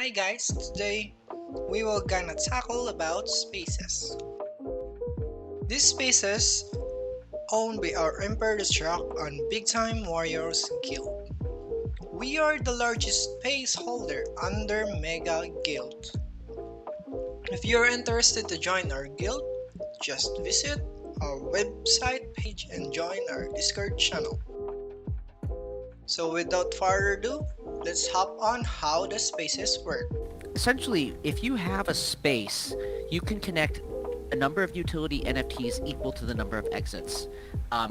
Hi guys, today we will gonna tackle about spaces. These spaces owned by our Emperor Destruct on BigtimeWarriors Guild. We are the largest space holder under Mega Guild. If you're interested to join our guild, just visit our website page and join our Discord channel. So without further ado, let's hop on how the spaces work. Essentially, if you have a space, you can connect a number of utility NFTs equal to the number of exits,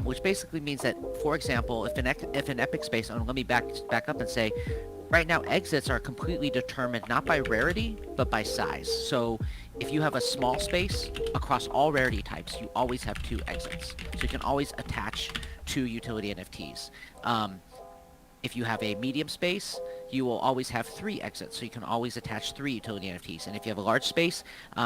which basically means that, for example, if an epic space, and let me back up and say, right now exits are completely determined not by rarity, but by size. So if you have a small space across all rarity types, you always have 2 exits. So you can always attach 2 utility NFTs. If you have a medium space, you will always have 3 exits, so you can always attach 3 utility NFTs. And if you have a large space,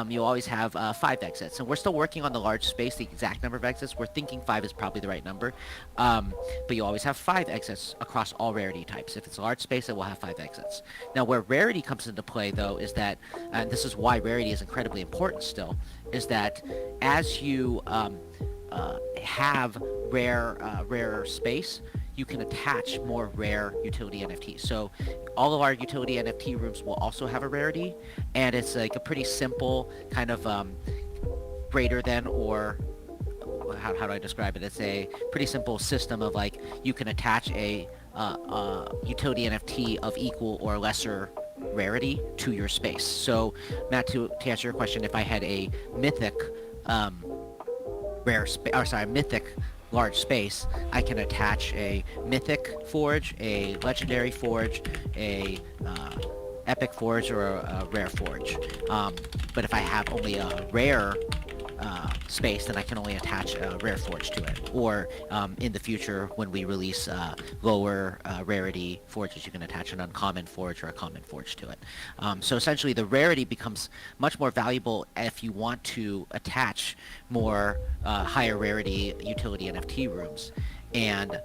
you'll always have 5 exits. And we're still working on the large space, the exact number of exits. We're thinking 5 is probably the right number. But you always have 5 exits across all rarity types. If it's a large space, it will have 5 exits. Now, where rarity comes into play, though, is that, and this is why rarity is incredibly important still, is that as you have rarer space, you can attach more rare utility NFTs. So all of our utility NFT rooms will also have a rarity, and it's like a pretty simple kind of greater than, or how do I describe it? It's a pretty simple system of like you can attach a utility NFT of equal or lesser rarity to your space. So Matt, to answer your question, if I had a mythic mythic large space, I can attach a mythic forge, a legendary forge, a epic forge, or a rare forge. But if I have only a rare space, then I can only attach a rare forge to it. Or in the future, when we release lower rarity forges, you can attach an uncommon forge or a common forge to it. So essentially, the rarity becomes much more valuable if you want to attach more higher rarity utility NFT rooms. And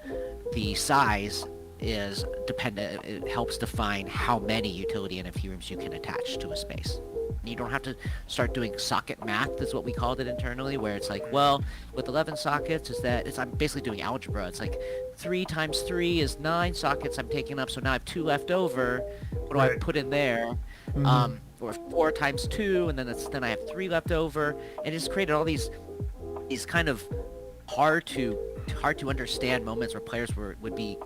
the size is dependent. It helps define how many utility NFT rooms you can attach to a space. You don't have to start doing socket math, is what we called it internally, where it's like, well, with 11 sockets, I'm basically doing algebra. It's like 3 times 3 is 9 sockets I'm taking up, so now I have 2 left over. What do I put in there? Or 4 times 2, and then I have 3 left over, and it just created all these kind of hard to understand moments where players would be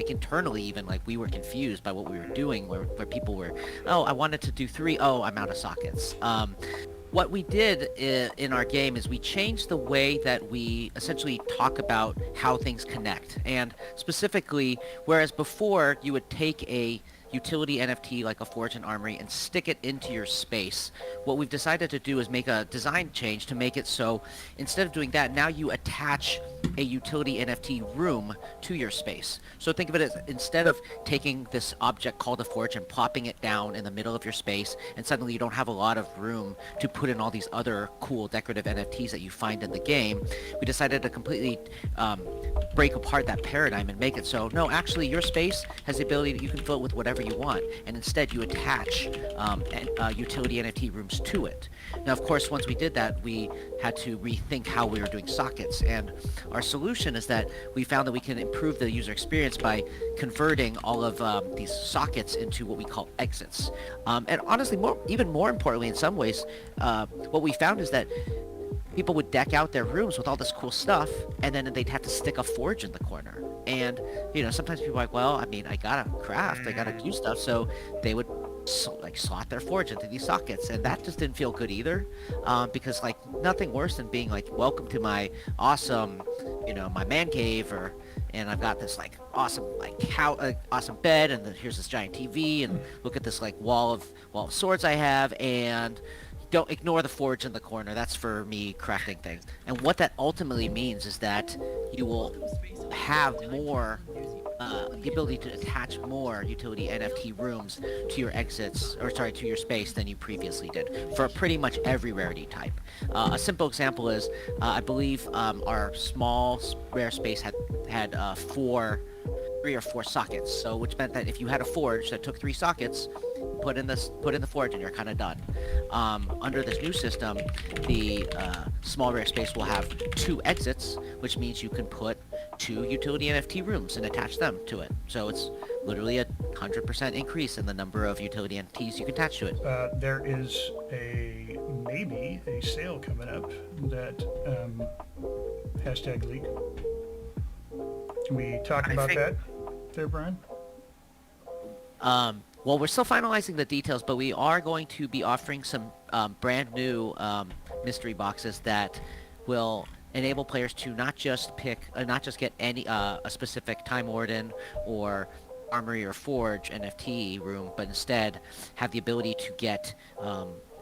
internally, even like we were confused by what we were doing, where people were, oh, I wanted to do 3, oh, I'm out of sockets. What we did in our game is we changed the way that we essentially talk about how things connect. And specifically, whereas before you would take a utility NFT like a Forge and Armory and stick it into your space, what we've decided to do is make a design change to make it so instead of doing that, now you attach a utility NFT room to your space. So think of it as, instead of taking this object called a Forge and plopping it down in the middle of your space, and suddenly you don't have a lot of room to put in all these other cool decorative NFTs that you find in the game, we decided to completely break apart that paradigm and make it so, no, actually your space has the ability that you can fill it with whatever you want, and instead you attach utility NFT rooms to it. Now, of course, once we did that, we had to rethink how we were doing sockets, and our solution is that we found that we can improve the user experience by converting all of these sockets into what we call exits. And honestly, even more importantly in some ways, what we found is that people would deck out their rooms with all this cool stuff, and then they'd have to stick a forge in the corner. And, sometimes people are like, well, I mean, I gotta craft, I gotta do stuff, so they would slot their forge into these sockets, and that just didn't feel good either, because like nothing worse than being like, welcome to my awesome, my man cave, and I've got this like awesome awesome bed, and then here's this giant TV, and look at this like wall of swords I have, and don't ignore the forge in the corner. That's for me crafting things. And what that ultimately means is that you will have more the ability to attach more utility NFT rooms to your to your space than you previously did for pretty much every rarity type. A simple example is, I believe our small rare space had 3 or 4 sockets, so which meant that if you had a forge that took 3 sockets, put in the forge, and you're kind of done. Under this new system, the small rare space will have 2 exits, which means you can put 2 utility NFT rooms and attach them to it. So it's literally a 100% increase in the number of utility NFTs you can attach to it. There is maybe a sale coming up that hashtag leak. Can we talk about that there, Brian? Well, we're still finalizing the details, but we are going to be offering some brand new mystery boxes that will enable players to not just get any a specific Time Warden or Armory or Forge NFT room, but instead have the ability to get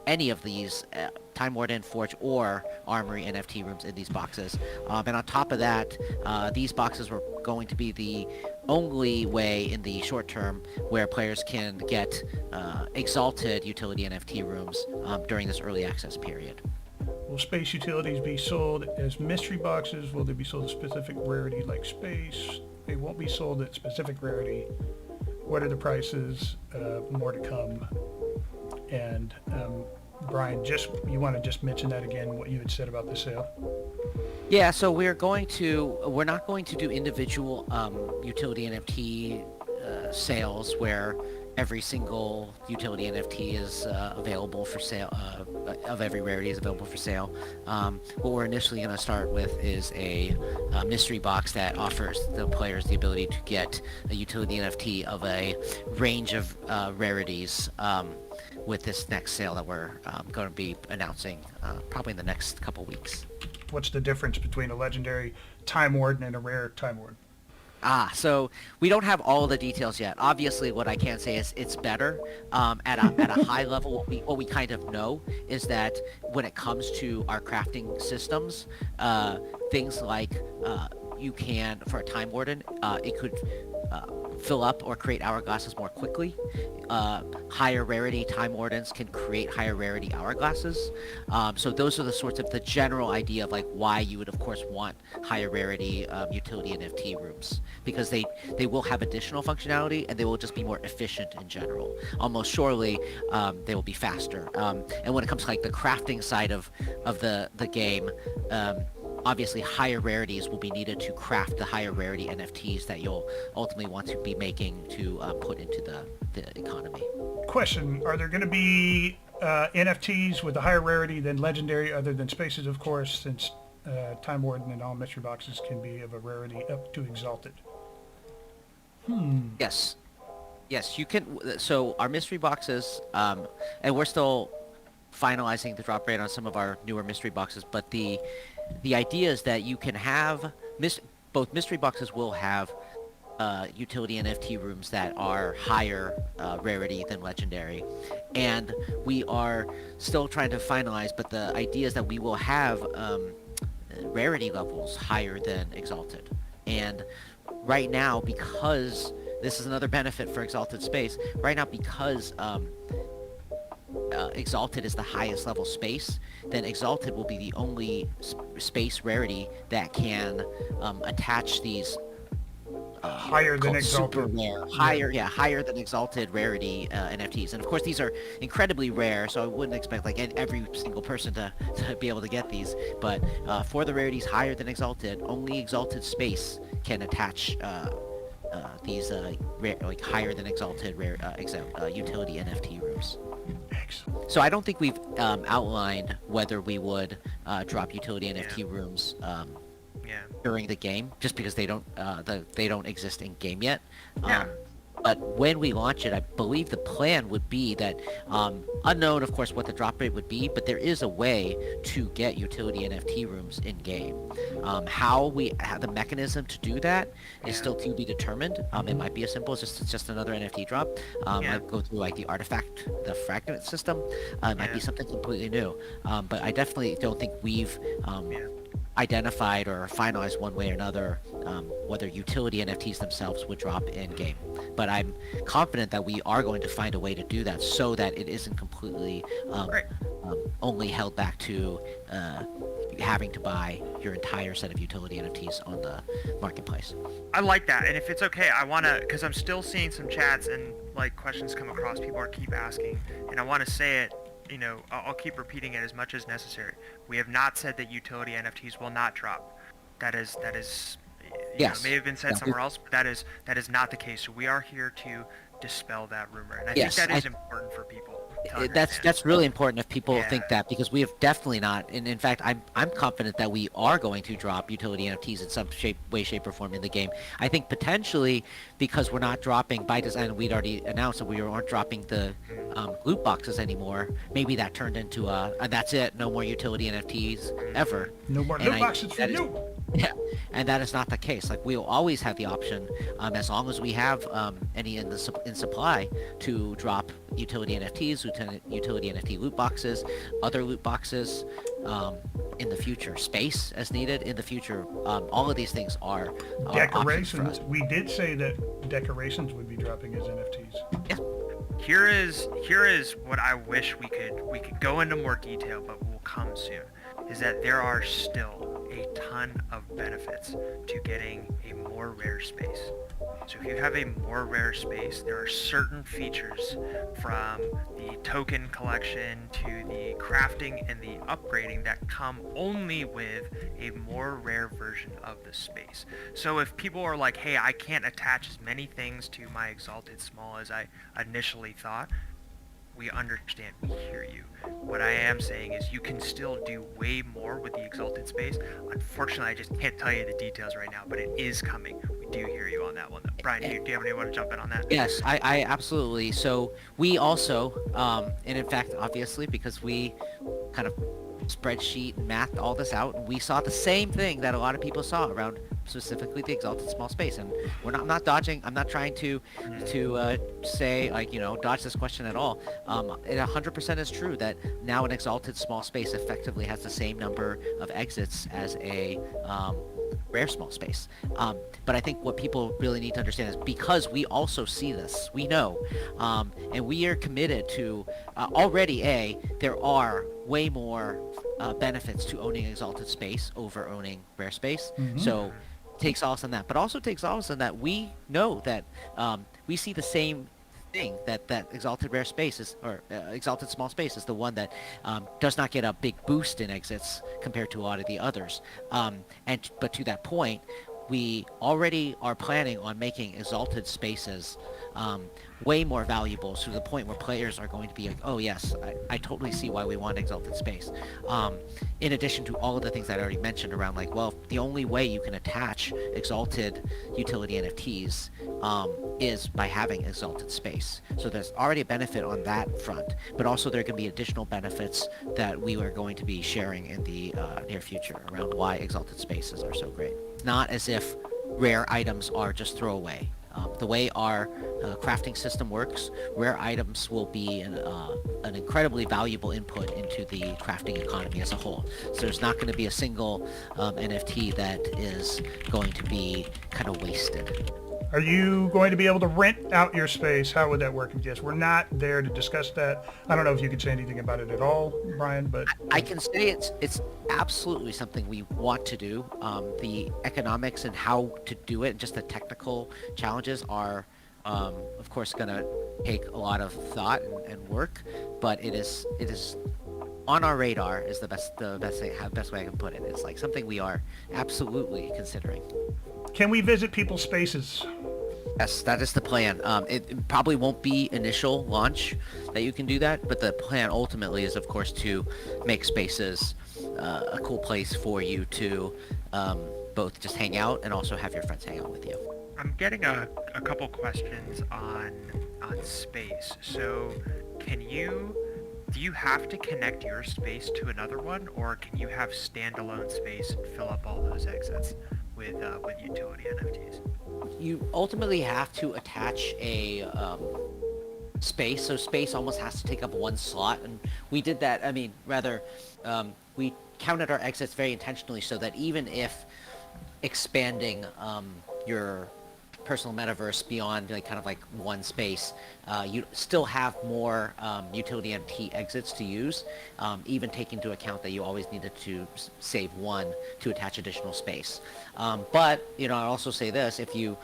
any of these Time Warden, Forge, or Armory NFT rooms in these boxes. And on top of that, these boxes were going to be the only way in the short term where players can get Exalted utility NFT rooms during this early access period. Will space utilities be sold as mystery boxes? Will they be sold as specific rarity like space? They won't be sold at specific rarity. What are the prices? More to come. And Brian, you want to just mention that again, what you had said about the sale? Yeah, so we're not going to do individual utility NFT sales where every single utility NFT is available for sale, of every rarity is available for sale. What we're initially going to start with is a mystery box that offers the players the ability to get a utility NFT of a range of rarities with this next sale that we're going to be announcing probably in the next couple weeks. What's the difference between a legendary Time Warden and a rare Time Warden? So we don't have all of the details yet. Obviously, what I can say is it's better. At a high level, what we kind of know is that when it comes to our crafting systems, things like you can, for a Time Warden, it could fill up or create hourglasses more quickly. Higher rarity Time Wardens can create higher rarity hourglasses. So those are the general idea of like why you would of course want higher rarity utility NFT rooms, because they will have additional functionality and they will just be more efficient in general. Almost surely they will be faster. And when it comes to like the crafting side of the game, obviously higher rarities will be needed to craft the higher rarity NFTs that you'll ultimately want to be making to put into the economy. Question, are there going to be NFTs with a higher rarity than legendary other than spaces, of course, since Time Warden and all mystery boxes can be of a rarity up to Exalted? Yes, you can. So our mystery boxes, and we're still finalizing the drop rate on some of our newer mystery boxes, but the idea is that you can have both mystery boxes will have utility NFT rooms that are higher rarity than legendary, and we are still trying to finalize, but the idea is that we will have rarity levels higher than Exalted. And right now, because this is another benefit for Exalted Space, right now because Exalted is the highest level space, then Exalted will be the only space rarity that can attach these higher than Exalted. Higher than Exalted rarity NFTs. And of course these are incredibly rare, so I wouldn't expect like every single person to be able to get these. But for the rarities higher than Exalted, only Exalted Space can attach these like higher than Exalted rare utility NFT rooms. Excellent. So I don't think we've outlined whether we would drop utility NFT rooms during the game, just because they don't exist in game yet. But when we launch it, I believe the plan would be that, unknown of course what the drop rate would be, but there is a way to get utility NFT rooms in game. How the mechanism to do that is still to be determined. It might be as simple as just another NFT drop. Might go through like the artifact, the fragment system. It might be something completely new. But I definitely don't think we've identified or finalized one way or another whether utility NFTs themselves would drop in game. But I'm confident that we are going to find a way to do that so that it isn't completely only held back to having to buy your entire set of utility NFTs on the marketplace. I like that, and if it's okay, I want to, because I'm still seeing some chats and like questions come across, people are keep asking, and I want to say it, I'll keep repeating it as much as necessary. We have not said that utility NFTs will not drop. That is Yes. may have been said somewhere else, but that is not the case. So we are here to dispel that rumor, and I Yes, think that is important for people to understand. That's really important if people Yeah. think that, because we have definitely not, and in fact I'm confident that we are going to drop utility NFTs in some way, shape, or form in the game. I think potentially because we're not dropping by design, we'd already announced that we aren't dropping the loot boxes anymore. Maybe that turned into that's it, no more utility NFTs ever. No more loot boxes for you. Yeah, and that is not the case. Like, we'll always have the option, as long as we have any in supply, to drop utility NFTs, utility NFT loot boxes, other loot boxes in the future, space as needed in the future. All of these things are options for Decorations. us. We did say that decorations would be dropping as NFTs. Yeah. Here is what I wish we could go into more detail, but will come soon. Is that there are still a ton of benefits to getting a more rare space. So if you have a more rare space, there are certain features, from the token collection to the crafting and the upgrading, that come only with a more rare version of the space. So if people are like, hey, I can't attach as many things to my Exalted Small as I initially thought, we understand, we hear you. What I am saying is you can still do way more with the Exalted space. Unfortunately, I just can't tell you the details right now, but it is coming. We do hear you on that one, though. Brian, do you have anyone to jump in on that? Yes, I absolutely. So we also, and in fact, obviously, because we kind of spreadsheet and mathed all this out, and we saw the same thing that a lot of people saw around specifically the Exalted Small Space. And I'm not dodging. I'm not trying to say, like, dodge this question at all. It 100% is true that now an Exalted Small Space effectively has the same number of exits as a rare small space. But I think what people really need to understand is, because we also see this, we know, and we are committed to already, there are way more benefits to owning Exalted Space over owning rare space. So take solace in that, but also take solace in that we know that we see the same thing, that Exalted Rare Space is, or Exalted Small Space is the one that does not get a big boost in exits compared to a lot of the others. But to that point, we already are planning on making Exalted Spaces way more valuable, to the point where players are going to be like, oh yes, I totally see why we want Exalted Space. In addition to all of the things that I already mentioned around, like, well, the only way you can attach Exalted utility NFTs is by having Exalted Space. So there's already a benefit on that front, but also there can be additional benefits that we are going to be sharing in the near future around why Exalted Spaces are so great. Not as if rare items are just throwaway. The way our crafting system works, rare items will be an incredibly valuable input into the crafting economy as a whole. So there's not going to be a single NFT that is going to be kind of wasted. Are you going to be able to rent out your space? How would that work? Yes, we're not there to discuss that. I don't know if you could say anything about it at all, Brian, but I can say it's absolutely something we want to do. The economics and how to do it, and just the technical challenges are, of course, going to take a lot of thought and work. But it is on our radar. Is the best way I can put it. It's like something we are absolutely considering. can we visit people's spaces? Yes, that is the plan. It probably won't be initial launch that you can do that, but the plan ultimately is, of course, to make spaces a cool place for you to both just hang out and also have your friends hang out with you. I'm getting a couple questions on space. So do you have to connect your space to another one, or can you have standalone space and fill up all those exits with utility NFTs? You ultimately have to attach a space, so space almost has to take up one slot, and we did that. I mean, rather, we counted our exits very intentionally so that even if expanding your personal metaverse beyond like kind of like one space, you still have more utility NFT exits to use, even taking into account that you always needed to save one to attach additional space. But I also say this: if you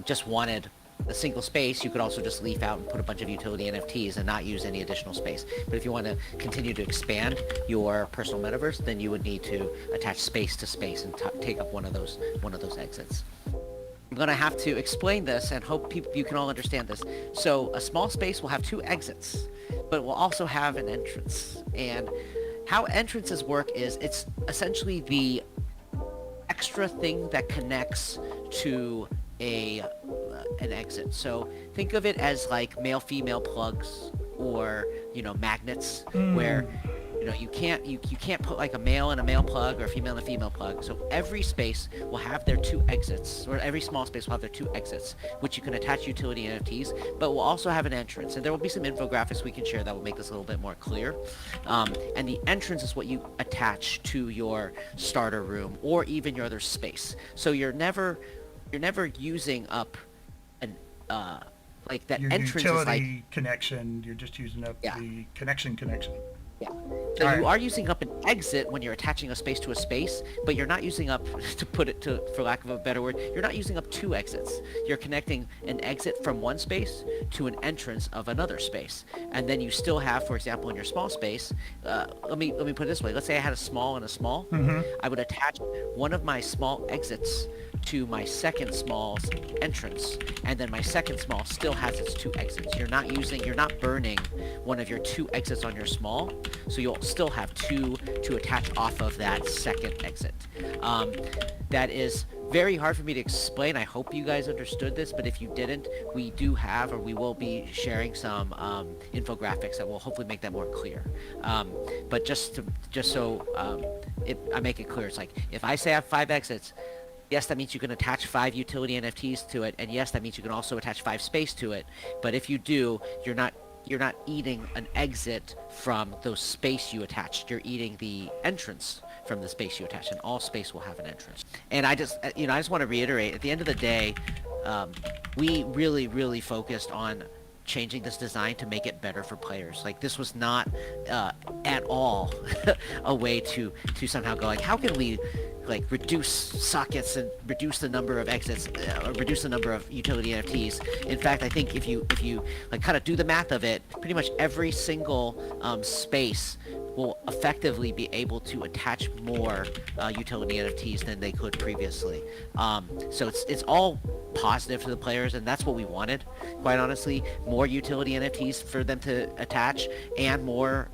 just wanted a single space, you could also just leaf out and put a bunch of utility NFTs and not use any additional space. But if you want to continue to expand your personal metaverse, then you would need to attach space to space and take up one of those exits. I'm going to have to explain this and hope you can all understand this. So a small space will have two exits, but will also have an entrance. And how entrances work is it's essentially the extra thing that connects to an exit. So think of it as like male-female plugs or magnets, where you can't put like a male and a male plug or a female and a female plug. So every space will have their two exits, or every small space will have their two exits, which you can attach utility NFTs, but will also have an entrance. And there will be some infographics we can share that will make this a little bit more clear. And the entrance is what you attach to your starter room or even your other space. So you're never using up an like that Your entrance utility is like connection, you're just using up the connection. Yeah. So you are using up an exit when you're attaching a space to a space, but you're not using up, to put it for lack of a better word, you're not using up two exits. You're connecting an exit from one space to an entrance of another space. And then you still have, for example, in your small space, let me put it this way. Let's say I had a small and a small. I would attach one of my small exits to my second small's entrance, and then my second small still has its two exits. You're not burning one of your two exits on your small, so you'll still have two to attach off of that second exit. That is very hard for me to explain. I hope you guys understood this, but if you didn't, we will be sharing some infographics that will hopefully make that more clear. But just so I make it clear, it's like if I say I have 5 exits, yes, that means you can attach 5 utility NFTs to it, and yes, that means you can also attach 5 space to it. But if you do, you're not eating an exit from those space you attached. You're eating the entrance from the space you attach, and all space will have an entrance. And I just want to reiterate, at the end of the day, we really, really focused on changing this design to make it better for players. Like, this was not at all a way to somehow go like, how can we like reduce sockets and reduce the number of exits, or reduce the number of utility NFTs. In fact, I think if you like kind of do the math of it, pretty much every single space will effectively be able to attach more utility NFTs than they could previously. So it's all positive to the players, and that's what we wanted, quite honestly. More utility NFTs for them to attach, and more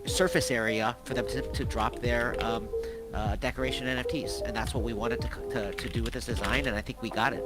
surface area for them to drop their decoration NFTs, and that's what we wanted to do with this design, and I think we got it.